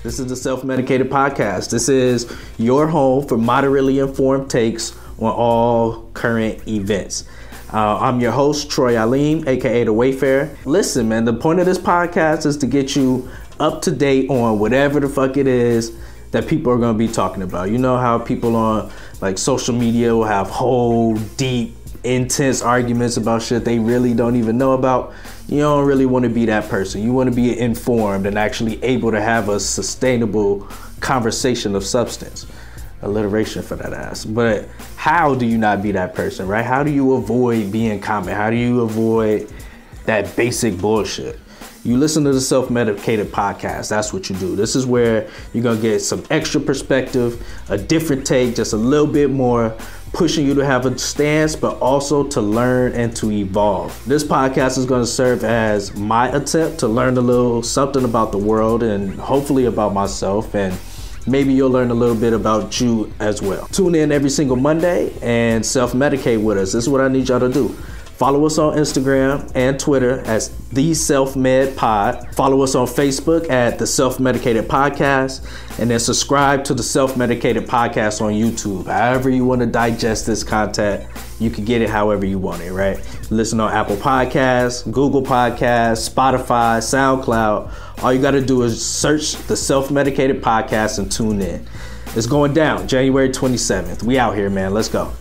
This is the Self-Medicated Podcast. This is your home for moderately informed takes on all current events. I'm your host, Troy Aleem, aka The Wayfarer. Listen, man, the point of this podcast is to get you up to date on whatever the fuck it is that people are going to be talking about. You know how people on like social media will have whole deep, intense arguments about shit they really don't even know about. You don't really want to be that person. You want to be informed and actually able to have a sustainable conversation of substance. Alliteration for that ass. But how do you not be that person, right? How do you avoid being common? How do you avoid that basic bullshit? You listen to the Self-Medicated Podcast. That's what you do. This is where you're going to get some extra perspective, a different take, just a little bit more, pushing you to have a stance, but also to learn and to evolve. This podcast is going to serve as my attempt to learn a little something about the world and hopefully about myself, and maybe you'll learn a little bit about you as well. Tune in every single Monday and self-medicate with us. This is what I need y'all to do. Follow us on Instagram and Twitter as The Self-Med Pod. Follow us on Facebook at The Self-Medicated Podcast. And then subscribe to The Self-Medicated Podcast on YouTube. However you want to digest this content, you can get it however you want it, right? Listen on Apple Podcasts, Google Podcasts, Spotify, SoundCloud. All you got to do is search The Self-Medicated Podcast and tune in. It's going down January 27th. We out here, man. Let's go.